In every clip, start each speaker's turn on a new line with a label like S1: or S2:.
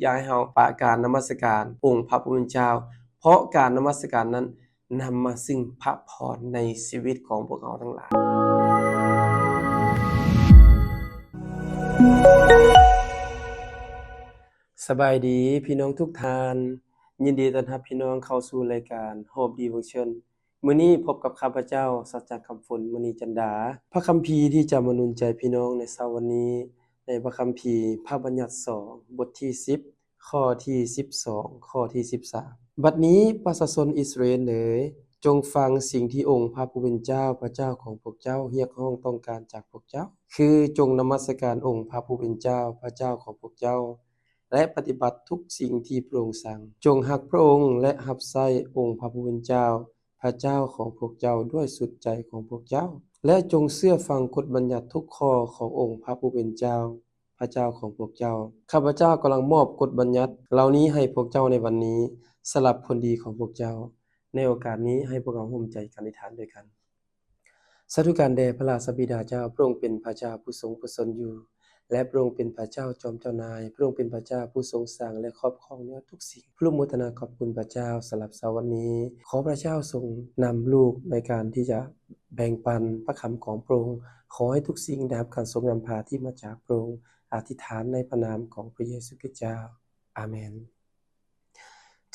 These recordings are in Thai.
S1: อยากให้เราปะการนมัสการองค์พระผู้เป็นเจ้าเพราะการนมัสการนั้นนำมาซึ่งพระพรในชีวิตของพวกเราทั้งหลายสบายดีพี่น้องทุกท่านยินดีต้อนรับพี่น้องเข้าสู่รายการ Hope Devotion มื้อนี้พบกับข้าพเจ้าสัจจคำฝนมณีจันดาพระคัมภีร์ที่จะมาหนุนใจพี่น้องในเช้าวันนี้ในพระคัมภีร์พระบัญญัติ2บทที่10ข้อที่12ข้อที่13บัดนี้ประชาชนอิสราเอลเอ๋ยจงฟังสิ่งที่องค์พระผู้เป็นเจ้าพระเจ้าของพวกเจ้าเรียกร้องต้องการจากพวกเจ้าคือจงนมัสการองค์พระผู้เป็นเจ้าพระเจ้าของพวกเจ้าและปฏิบัติทุกสิ่งที่พระองค์สั่งจงรักพระองค์และรับใช้องค์พระผู้เป็นเจ้าพระเจ้าของพวกเจ้าด้วยสุดใจของพวกเจ้าและจงเชื่อฟังกฎบัญญัติทุกข้อขององค์พระผู้เป็นเจ้าพระเจ้าของพวกเจ้าข้าพเจ้ากำลังมอบกฎบัญญัติเหล่านี้ให้พวกเจ้าในวันนี้สำหรับผลดีของพวกเจ้าในโอกาสนี้ให้พวกเราร่วมใจกันอธิษฐานด้วยกันสาธุการแด่พระราชบิดาเจ้าพระองค์เป็นพระเจ้าผู้ทรงประสนอยู่และพระองค์เป็นพระเจ้าจอมเจ้านายพระองค์เป็นพระเจ้าผู้ทรงสร้างและครอบครองเหนือทุกสิ่งพระองค์โมทนาขอบคุณพระเจ้าสำหรับเช้าวันนี้ขอพระเจ้าทรงนำลูกในการที่จะแบ่งปันพระคำของพระองค์ขอให้ทุกสิ่งได้รับการทรงนำพาที่มาจากพระองค์อธิษฐานในพระนามของพระเยซูคริสต์เจ้าอาเมน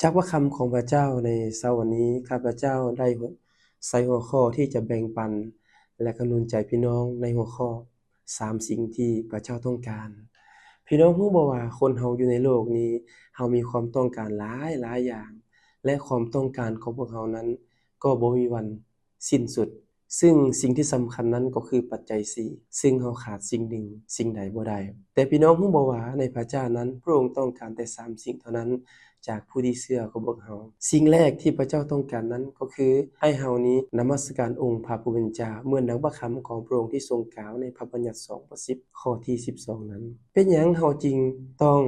S1: จากพระคำของพระเจ้าในเช้าวันนี้ข้าพเจ้าได้ใส่หัวข้อที่จะแบ่งปันและกำลังใจพี่น้องในหัวข้อ3สิ่งที่พระเจ้าต้องการพี่น้องรู้บ่ว่าคนเฮาอยู่ในโลกนี้เฮามีความต้องการหลายอย่างและความต้องการของพวกเฮานั้นก็บ่มีวันสิ้นสุดซึ่งสิ่งที่สำคัญนั้นก็คือปัจจัย4ซึ่งเฮาขาดสิ่งหนึ่งสิ่งใดบ่ได้แต่พี่น้องรู้บ่ว่าในพระเจ้านั้นพระองค์ต้องการแต่3สิ่งเท่านั้นจากผู้ที่เชื่อของพวกเฮาสิ่งแรกที่พระเจ้าต้องการนั้นก็คือให้เฮานี้นมัสการองค์พระผู้เป็นเจ้าเหมือนดังพระคำของพระองค์ที่ทรงกล่าวในพระบัญญัติ2บท10ข้อที่12นั้นเป็นหยังเฮาจึงต้อง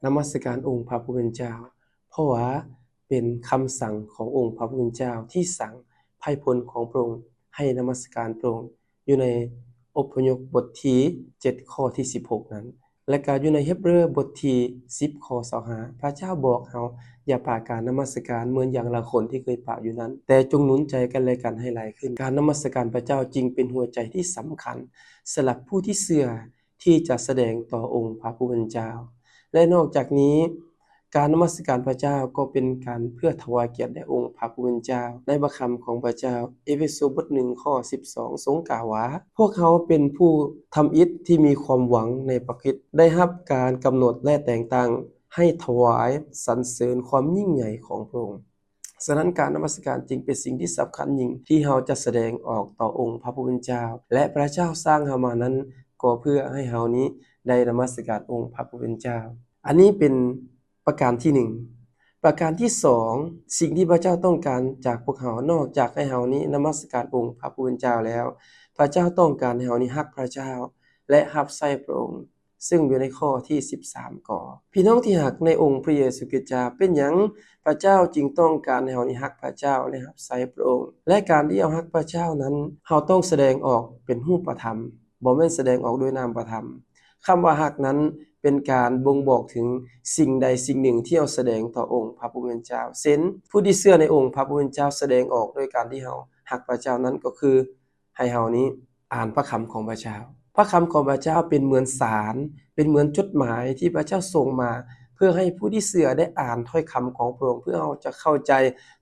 S1: นมัสการองค์พระผู้เป็นเจ้าเพราะว่าเป็นคำสั่งขององค์พระผู้เป็นเจ้าที่สั่งไพพลของพระองค์ให้นมัสการพระองค์อยู่ในอพยพบทที่7ข้อที่16นั้นและก็อยู่ในเฮบเรอบทที่10ข้อ25พระเจ้าบอกเฮาอย่าปากการนมัสการเหมือนอย่างละคนที่เคยปากอยู่นั้นแต่จงหนุนใจกันและกันให้หลายขึ้นการนมัสการพระเจ้าจริงเป็นหัวใจที่สำคัญสำหรับผู้ที่เชื่อที่จะแสดงต่อองค์พระผู้เป็นเจ้าและนอกจากนี้การนมัสการพระเจ้าก็เป็นการเพื่อถวายเกียรติแด่องค์พระผู้เป็นเจ้าในพระคำของพระเจ้าเอเฟโซบท1ข้อ12ทรงกล่าวว่าพวกเขาเป็นผู้ทำอิฐที่มีความหวังในพระคริสต์ได้รับการกำหนดและแต่งตั้งให้ถวายสรรเสริญความยิ่งใหญ่ของพระองค์ฉะนั้นการนมัสการจึงเป็นสิ่งที่สำคัญยิ่งที่เราจะแสดงออกต่อองค์พระผู้เป็นเจ้าและพระเจ้าสร้างเรามานั้นก็เพื่อให้เรานี้ได้นมัสการองค์พระผู้เป็นเจ้าอันนี้เป็นประการที่1ประการที่2สิ่งที่พระเจ้าต้องการจากพวกเรานอกจากให้เรานี้นมัสการองค์พระผู้เป็นเจ้าแล้วพระเจ้าต้องการให้เรานี้รักพระเจ้าและรับใช้พระองค์ซึ่งอยู่ในข้อที่13ก่อพี่น้องที่รักในองค์พระเยซูคริสต์เจ้าเป็นหยังพระเจ้าจึงต้องการให้เรานี้รักพระเจ้าและรับใช้พระองค์และการที่เรารักพระเจ้านั้นเราต้องแสดงออกเป็นรูปธรรมบ่แม่นแสดงออกด้วยนามธรรมคำว่ารักนั้นเป็นการบ่งบอกถึงสิ่งใดสิ่งหนึ่งที่เราแสดงต่อองค์พระผู้เป็นเจ้าเช่นผู้ที่เชื่อในองค์พระผู้เป็นเจ้าแสดงออกด้วยการที่เรารักพระเจ้านั้นก็คือให้เรานี้อ่านพระคำของพระเจ้าพระคำของพระเจ้าเป็นเหมือนสารเป็นเหมือนจดหมายที่พระเจ้าส่งมาเพื่อให้ผู้ที่เชื่อได้อ่านถ้อยคำของพระองค์เพื่อเราจะเข้าใจ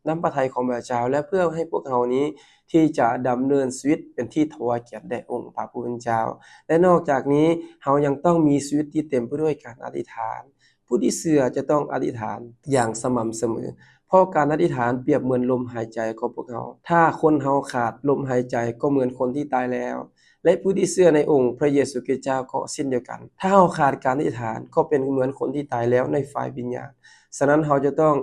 S1: น้ำพระทัยของพระเจ้าและเพื่อให้พวกเรานี้ที่จะดำเนินชีวิตเป็นที่ถวายเกียรติแด่องค์พระผู้เป็นเจ้าและนอกจากนี้เรายังต้องมีชีวิตที่เต็มไปด้วยการอธิษฐานผู้ที่เชื่อจะต้องอธิษฐานอย่างสม่ำเสมอเพราะการอธิษฐานเปรียบเหมือนลมหายใจของพวกเราถ้าคนเราขาดลมหายใจก็เหมือนคนที่ตายแล้วและผู้ที่เชื่อในองค์พระเยซูคริสต์เจ้าก็เช่นเดียวกันถ้าเราขาดการอธิษฐานก็เป็นเหมือนคนที่ตายแล้วในฝ่ายวิญญาณฉะนั้นเราจะต้อง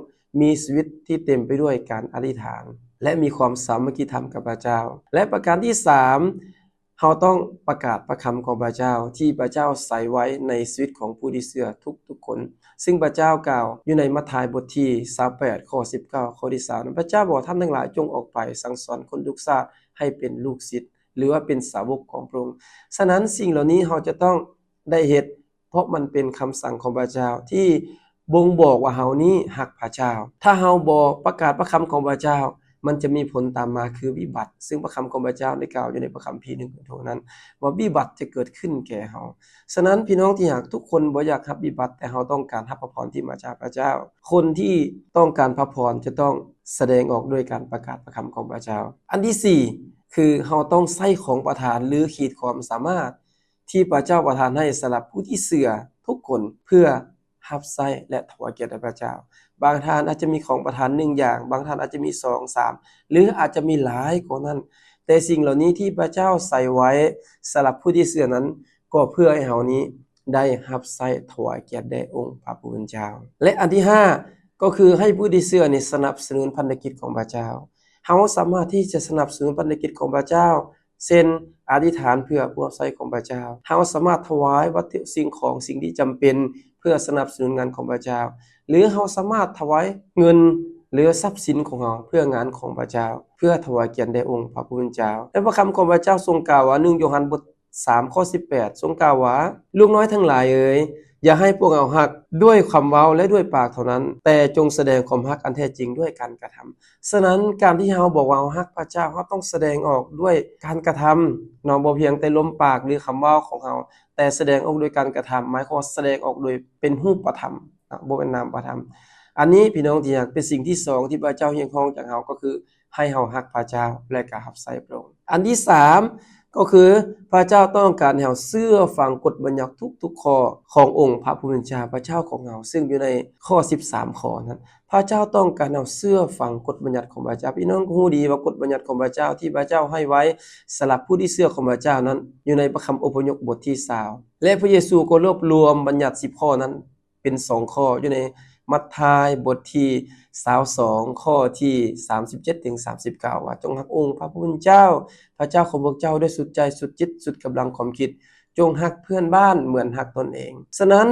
S1: มีชีวิตที่เต็มไปด้วยการอธิษฐานและมีความสามัคคีธรรมกับพระเจ้าและประการที่3เราต้องประกาศพระคำของพระเจ้าที่พระเจ้าใส่ไว้ในชีวิตของผู้ที่เชื่อทุกๆคนซึ่งพระเจ้ากล่าวอยู่ในมัทธิวบทที่28ข้อ19ข้อที่3พระเจ้าบอกท่านทั้งหลายจงออกไปสั่งสอนคนทุกชาติให้เป็นลูกศิษย์หรือว่าเป็นสาวกของพระองค์ฉะนั้นสิ่งเหล่านี้เราจะต้องได้เฮ็ดเพราะมันเป็นคำสั่งของพระเจ้าที่ บ่งบอกว่าเฮานี้รักพระเจ้าถ้าเฮาบ่ประกาศพระคำของพระเจ้ามันจะมีผลตามมาคือวิบัติซึ่งพระคำของพระเจ้าได้กล่าวอยู่ในพระคัมภีร์1 โทนั้นว่าวิบัติจะเกิดขึ้นแก่เฮาฉะนั้นพี่น้องที่อยากทุกคนบ่อยากรับวิบัติแต่เฮาต้องการรับพระพรที่มาจากพระเจ้าคนที่ต้องการพระพรจะต้องแสดงออกด้วยการประกาศพระคำของพระเจ้าอันที่4คือเฮาต้องใช้ของประทานหรือขีดความสามารถที่พระเจ้าประทานให้สำหรับผู้ที่เชื่อทุกคนเพื่อรับใช้และถวายเกียรติแด่พระเจ้าบางท่านอาจจะมีของประทาน1อย่างบางท่านอาจจะมี2 3หรืออาจจะมีหลายกว่านั้นแต่สิ่งเหล่านี้ที่พระเจ้าใส่ไว้สำหรับผู้ที่เชื่อนั้นก็เพื่อให้เฮานี้ได้รับใช้ถวายเกียรติแด่องค์พระผู้เป็นเจ้าและอันที่5ก็คือให้ผู้ที่เชื่อนี่สนับสนุนพันธกิจของพระเจ้าเฮาสามารถที่จะสนับสนุนพันธกิจของพระเจ้าเช่นอธิษฐานเพื่อผู้รับใช้ของพระเจ้าเฮาสามารถถวายวัตถุสิ่งของสิ่งที่จำเป็นเพื่อสนับสนุนงานของพระเจ้าหรือเฮาสามารถถวายเงินหรือทรัพย์สินของเฮาเพื่องานของพระเจ้าเพื่อถวายเกียรติแด่องค์พระผู้เป็นเจ้าและพระคำของพระเจ้าทรงกล่าวว่า1 โยฮันบท3ข้อ18ทรงกล่าวว่าลูกน้อยทั้งหลายเอ๋ยอย่าให้พวกเราฮักด้วยคำเว้าและด้วยปากเท่านั้นแต่จงแสดงความฮักอันแท้จริงด้วยการกระทำฉะนั้นการที่เราบอกว่าเราฮักพระเจ้าเราต้องแสดงออกด้วยการกระทำเนาะบ่เพียงแต่ลมปากหรือคำเว้าของเราแต่แสดงออกด้วยการกระทำหมายความว่าแสดงออกโดยเป็นรูปธรรมบ่เป็นนามธรรมอันนี้พี่น้องที่อยากเป็นสิ่งที่2ที่พระเจ้าเรียกร้องจากเราก็คือให้เราฮักพระเจ้าและก็รับใช้พระองค์อันที่3ก็คือพระเจ้าต้องการให้เราเชื่อฟังกฎบัญญัติทุกๆข้อขององค์พระผู้เป็นเจ้าพระเจ้าของเราซึ่งอยู่ในข้อ13ข้อนั้นพระเจ้าต้องการให้เราเชื่อฟังกฎบัญญัติของพระเจ้าพี่น้องรู้ดีว่ากฎบัญญัติของพระเจ้าที่พระเจ้าให้ไว้สำหรับผู้ที่เชื่อของพระเจ้านั้นอยู่ในพระคัมภีร์อพยพบทที่20และพระเยซูก็รวบรวมบัญญัติ10ข้อนั้นเป็น2ข้ออยู่ในมัทธิวบทที่22ข้อที่37ถึง39ว่าจงรักองค์พระผู้เป็นเจ้าพระเจ้าของพวกเจ้าด้วยสุดใจสุดจิตสุดกำลังความคิดจงรักเพื่อนบ้านเหมือนรักตนเองฉะนั้น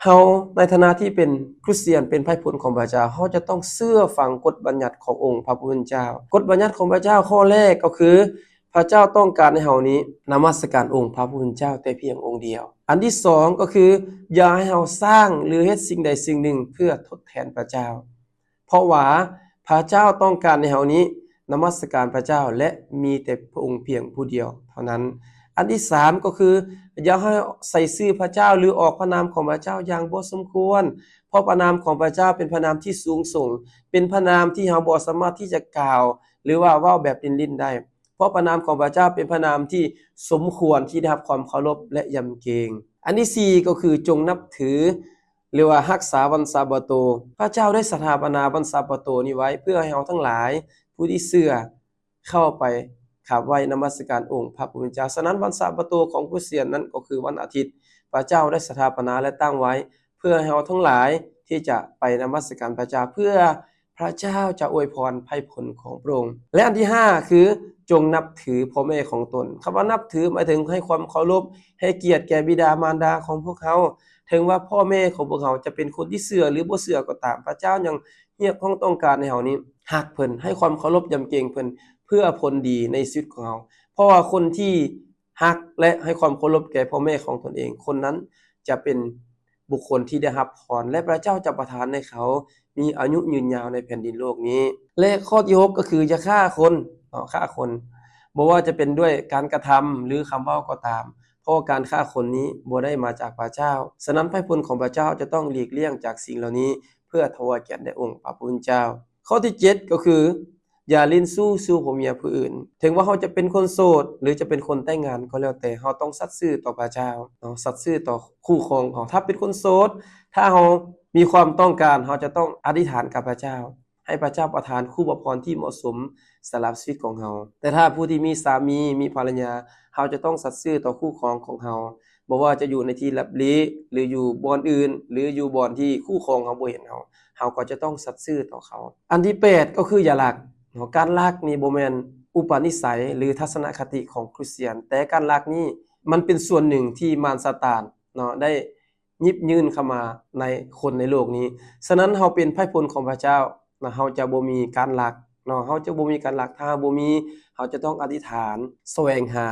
S1: เฮาในฐานะที่เป็นคริสเตียนเป็นไพร่พลของพระเจ้าเฮาจะต้องเชื่อฟังกฎบัญญัติขององค์พระผู้เป็นเจ้ากฎบัญญัติของพระเจ้าข้อแรกก็คือพระเจ้าต้องการให้เฮานี้นมัสการองค์พระผู้เป็นเจ้าแต่เพียงองค์เดียวอันที่2ก็คืออย่าให้เฮาสร้างหรือเฮ็ดสิ่งใดสิ่งหนึ่งเพื่อทดแทนพระเจ้าเพราะว่าพระเจ้าต้องการให้เฮานี้นมัสการพระเจ้าและมีแต่พระองค์เพียงผู้เดียวเท่านั้นอันที่3ก็คืออย่าให้ใส่ชื่อพระเจ้าหรือออกพระนามของพระเจ้าอย่างบ่สมควรเพราะพระนามของพระเจ้าเป็นพระนามที่สูงส่งเป็นพระนามที่เฮาบ่สามารถที่จะกล่าวหรือว่าเว้าแบบลิ้นๆได้เพราะพระนามของพระเจ้าเป็นพระนามที่สมควรที่ได้รับความเคารพและยำเกรงอันที่4ก็คือจงนับถือหรือว่ารักษาวันซาบาโตพระเจ้าได้สถาปนาวันซาบาโตนี้ไว้เพื่อให้เฮาทั้งหลายผู้ที่เชื่อเข้าไปกราบไหว้นมัสการองค์พระผู้เป็นเจ้าฉะนั้นวันซาบาโตของคริสเตียนนั้นก็คือวันอาทิตย์พระเจ้าได้สถาปนาและตั้งไว้เพื่อให้เฮาทั้งหลายที่จะไปนมัสการพระเจ้าเพื่อพระเจ้าจะอวยพรไพร่พลของพระองค์และอันที่5คือจงนับถือพ่อแม่ของตนคำว่านับถือหมายถึงให้ความเคารพให้เกียรติแก่บิดามารดาของพวกเขาถึงว่าพ่อแม่ของพวกเขาจะเป็นคนที่เชื่อหรือบ่เชื่อก็ตามพระเจ้ายังเรียกร้องต้องการให้เฮานี้รักเพิ่นให้ความเคารพยำเกรงเพิ่นเพื่อผลดีในชีวิตของเราเพราะว่าคนที่รักและให้ความเคารพแก่พ่อแม่ของตนเองคนนั้นจะเป็นบุคคลที่ได้รับพรและพระเจ้าจะประทานให้เขามีอายุยืนยาวในแผ่นดินโลกนี้และข้อที่6ก็คืออย่าฆ่าคนฆ่าคนบ่ว่าจะเป็นด้วยการกระทำหรือคำเว้าก็ตามเพราะการฆ่าคนนี้บ่ได้มาจากพระเจ้าฉะนั้นไพร่พลของพระเจ้าจะต้องหลีกเลี่ยงจากสิ่งเหล่านี้เพื่อถวายเกียรติแด่องค์พระผู้เป็นเจ้าข้อที่7ก็คืออย่าลิ้นสู่ผัวเมียผู้อื่นถึงว่าเฮาจะเป็นคนโสดหรือจะเป็นคนแต่งงานก็แล้วแต่เฮาต้องสัตย์ซื่อต่อพระเจ้าสัตย์ซื่อต่อคู่ครองของถ้าเป็นคนโสดถ้าเฮามีความต้องการเฮาจะต้องอธิษฐานกับพระเจ้าให้พระเจ้าประทานคู่ประพรที่เหมาะสมสำหรับชีวิตของเฮาแต่ถ้าผู้ที่มีสามีมีภรรยาเฮาจะต้องสัตย์ซื่อต่อคู่ครองของเฮาบ่ว่าจะอยู่ในที่ลับลี้หรืออยู่บ่อนอื่นหรืออยู่บ่อนที่คู่ครองเฮาบ่เห็นเฮาก็จะต้องสัตย์ซื่อต่อเขาอันที่8ก็คืออย่าลักการลักนี่บ่แม่นอุปนิสัยหรือทัศนคติของคริสเตียนแต่การลักนี้มันเป็นส่วนหนึ่งที่มารซาตานได้หยิบยื่นเข้ามาในคนในโลกนี้ฉะนั้นเฮาเป็นไพร่พลของพระเจ้าเฮาจะบ่มีการลักเฮาจะบ่มีการลักถ้าบ่มีเฮาจะต้องอธิษฐานแสวงหา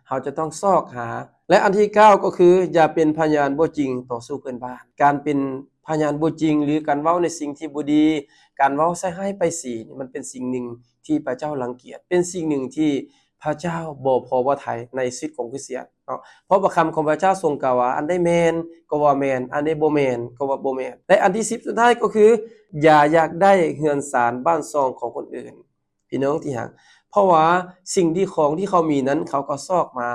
S1: เฮาจะต้องซอกหา และอันที่9ก็คืออย่าเป็นพยานบ่จริงต่อสู้เพื่อนบ้านการเป็นพยานบ่จริงหรือการเว้าในสิ่งที่บ่ดีการเว้าใส่ร้ายป้ายสีนี่มันเป็นสิ่งหนึ่งที่พระเจ้ารังเกียจเป็นสิ่งหนึ่งที่พระเจ้าบ่พอพระทัยในชีวิตของคริสเตียนเนาะเพราะพระคำของพระเจ้าทรงกล่าวว่าอันใดแม่นก็ว่าแม่นอันใดบ่แม่นก็ว่าบ่แม่นและอันที่10สุดท้ายก็คืออย่าอยากได้เรือนศาลบ้านซองของคนอื่นพี่น้องที่รักเพราะว่าสิ่งที่ของที่เขามีนั้นเขาก็ซอกมา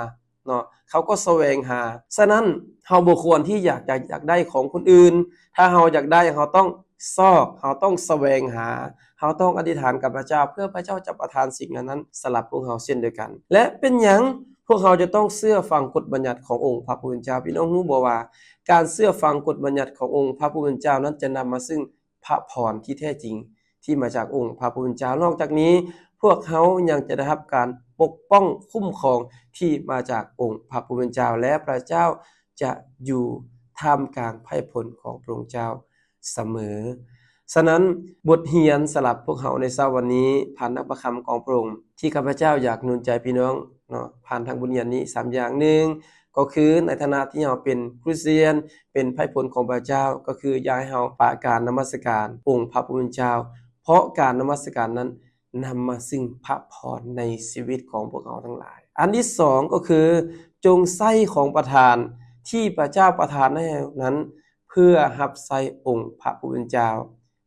S1: เนาะเขาก็แสวงหาฉะนั้นเฮาบ่ควรที่อยากได้ของคนอื่นถ้าเฮาอยากได้เฮาต้องซอกเฮาต้องแสวงหาเฮาต้องอธิษฐานกับพระเจ้าเพื่อพระเจ้าจะประทานสิ่งนั้นสำหรับพวกเฮาเช่นเดียวกันและเป็นหยังพวกเฮาจะต้องเชื่อฟังกฎบัญญัติขององค์พระผู้เป็นเจ้าพี่น้องรู้บ่ว่าการเชื่อฟังกฎบัญญัติขององค์พระผู้เป็นเจ้านั้นจะนำมาซึ่งพระพรที่แท้จริงที่มาจากองค์พระผู้เป็นเจ้านอกจากนี้พวกเฮายังจะได้รับการปกป้องคุ้มครองที่มาจากองค์พระผู้เป็นเจ้าและพระเจ้าจะอยู่ท่ามกลางไพร่พลของพระองค์เจ้าเสมอฉะนั้นบทเรียนสำหรับพวกเฮาในเช้าวันนี้ผ่านพระคำของพระองค์ที่ข้าพเจ้าอยากหนุนใจพี่น้องเนาะผ่านทางบทเรียนนี้3อย่าง1ก็คือในฐานะที่เฮาเป็นคริสเตียนเป็นไพร่พลของพระเจ้าก็คืออยากให้เฮาปะการนมัสการองค์พระผู้เป็นเจ้าเพราะการนมัสการนั้นนำมาซึ่งพระพรในชีวิตของพวกเราทั้งหลายอันที่2ก็คือจงใช้ของประทานที่พระเจ้าประทานให้นั้นเพื่อรับใช้องค์พระผู้เป็นเจ้า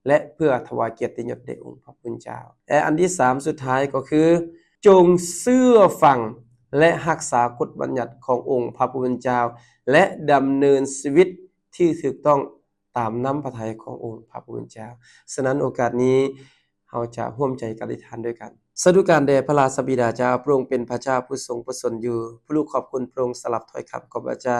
S1: และเพื่อถวายเกียรติยศแด่องค์พระผู้เป็นเจ้าและอันที่3สุดท้ายก็คือจงเชื่อฟังและรักษากฎบัญญัติขององค์พระผู้เป็นเจ้าและดำเนินชีวิตที่ถูกต้องตามน้ำพระทัยขององค์พระผู้เป็นเจ้าฉะนั้นโอกาสนี้เราจะร่วมใจกันอธิษฐานด้วยกันสาธุการแด่พระราชบิดาเจ้าพระองค์เป็นพระเจ้าผู้ทรงประสนอยู่พระลูกขอบคุณพระองค์สำหรับถ้อยคำของพระเจ้า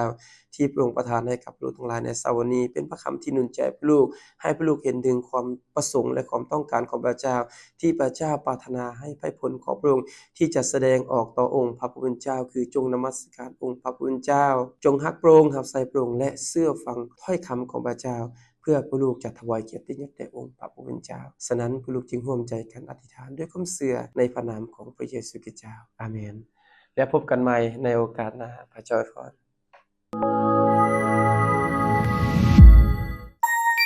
S1: ที่พระองค์ประทานให้กับลูกทั้งหลายในเช้าวันนี้เป็นพระคำที่หนุนใจพระลูกให้พระลูกเห็นถึงความประสงค์และความต้องการของพระเจ้าที่พระเจ้าปรารถนาให้ไพร่พลของพระองค์ที่จะแสดงออกต่อองค์พระผู้เป็นเจ้าคือจงนมัสการองค์พระผู้เป็นเจ้าจงรักพระองค์รับใช้พระองค์และเชื่อฟังถ้อยคำของพระเจ้าเพื่อพระลูกจะถวายเกียรติยศแด่องค์พระผู้เป็นเจ้าฉะนั้นพระลูกจึงร่วมใจกันอธิษฐานด้วยความเชื่อในพระนามของพระเยซูคริสต์เจ้าอาเมนและพบกันใหม่ในโอกาสหน้าพระเจ้าอวยพร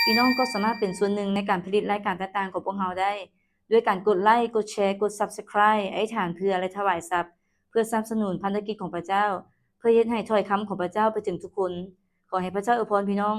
S2: พี่น้องก็สามารถเป็นส่วนหนึ่งในการผลิตรายการต่างๆของพวกเราได้ด้วยการกดไลค์กดแชร์กด Subscribe อธิษฐานเพื่อและถวายทรัพย์เพื่อสนับสนุนพันธกิจของพระเจ้าเพื่อเฮ็ดให้ถ้อยคำของพระเจ้าไปถึงทุกคนขอให้พระเจ้าอวยพรพี่น้อง